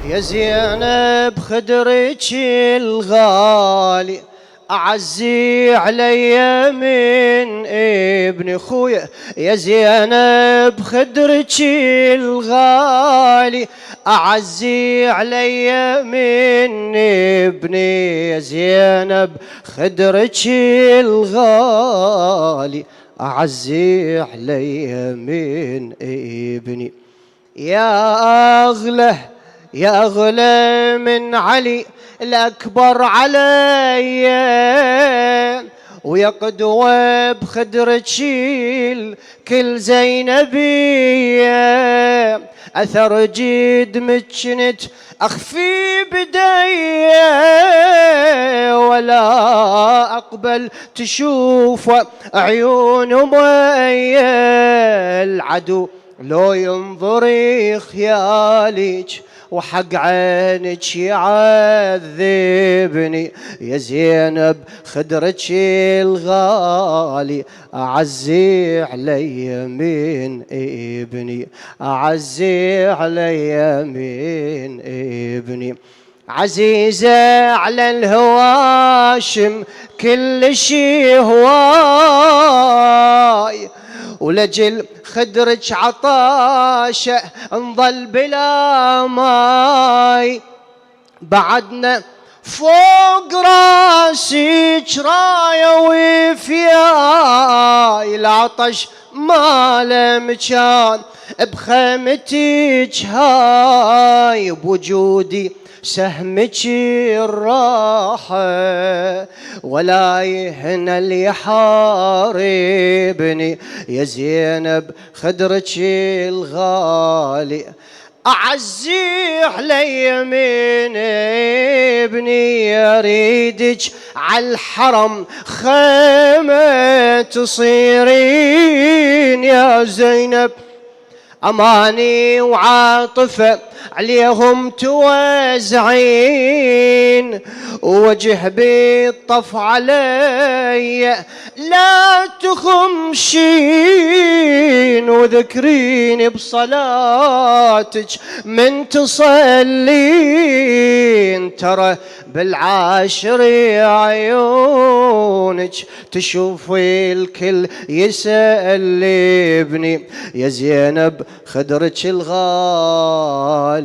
يا زينب خدرك الغالي أعزي علي من ابن خويا. يا زينب خدرك الغالي أعزي علي من ابني. يا زينب خدرك الغالي أعزي علي من ابني. يا أغلى من علي الأكبر علي، ويا قدوة بخدرك كل زينبية. أثر جد متشنت أخفي بدي، ولا أقبل تشوف عيون مي. العدو لو ينظر خيالك وحق عينك يعذبني. يا زينب خدرك الغالي أعزي علي من ابني، أعزي علي من ابني. عزيزة على الهواشم كل شي هواي، ولجل خدرك عطاشة نظل بلا ماي. بعدنا فوق راسك راية وفياي، العطش ما له مكان بخيمتك هاي. بوجودي سهمك الراحة ولا يهنى اللي يحاربني. يا زينب خدرك الغالي أعزي علي من ابني. أريدك عالحرم خيمة تصيرين يا زينب، أماني وعاطفة عليهم توزعين. وجه بالطف علي لا تخمشين، وذكريني بصلاتك من تصلين. ترى بالعاشر عيونك تشوفي الكل يسألبني. يا زينب خدرك الغالي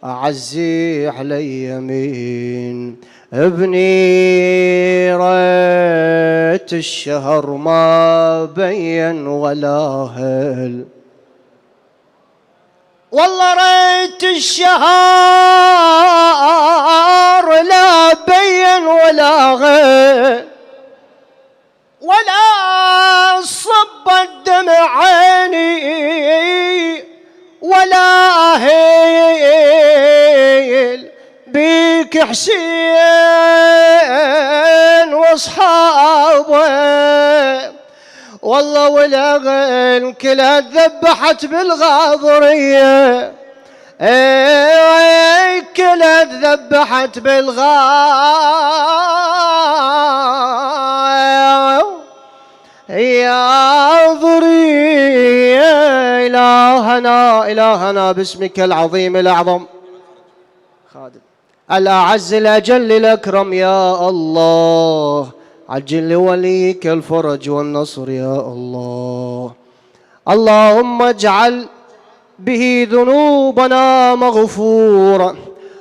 أعزي علي من ابني. ريت الشهر ما بين ولا هل، والله ريت الشهر لا بين ولا غل، ولا صب الدمع عيني ولا هيل بيك حسين واصحابه. والله والاغل كلها ذبحت بالغاضريه، كلها ذبحت يا ضرية. إلهنا باسمك العظيم الأعظم خادم الأعز الأجل الأكرم يا الله، عجل لوليك الفرج والنصر يا الله. اللهم اجعل به ذنوبنا مغفورا،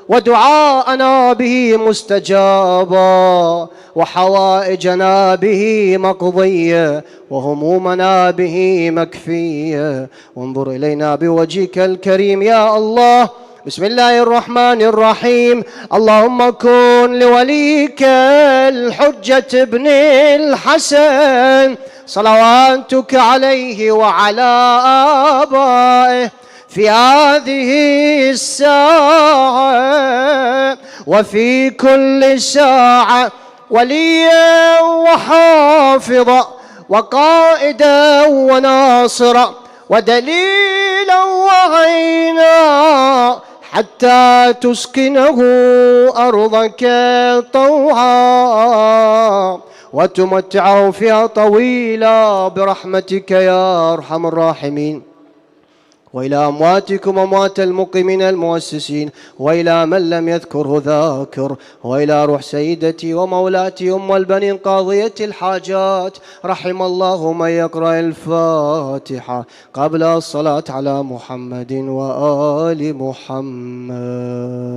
ودعاءنا به مستجابا، وحوائجنا به مقضية، وهمومنا به مكفية. وانظر إلينا بوجهك الكريم يا الله. بسم الله الرحمن الرحيم. اللهم كن لوليك الحجة ابن الحسن صلواتك عليه وعلى آبائه في هذه الساعة وفي كل ساعة، وليا وحافظا وقائدا وناصرا ودليلا وعينا، حتى تسكنه أرضك طوعا وتمتعه فيها طويلا برحمتك يا أرحم الراحمين. وإلى أمواتكم أموات المقيمين المؤسسين، وإلى من لم يذكره ذاكر، وإلى روح سيدتي ومولاتي أم البنين قاضية الحاجات. رحم الله من يقرأ الفاتحة قبل الصلاة على محمد وآل محمد.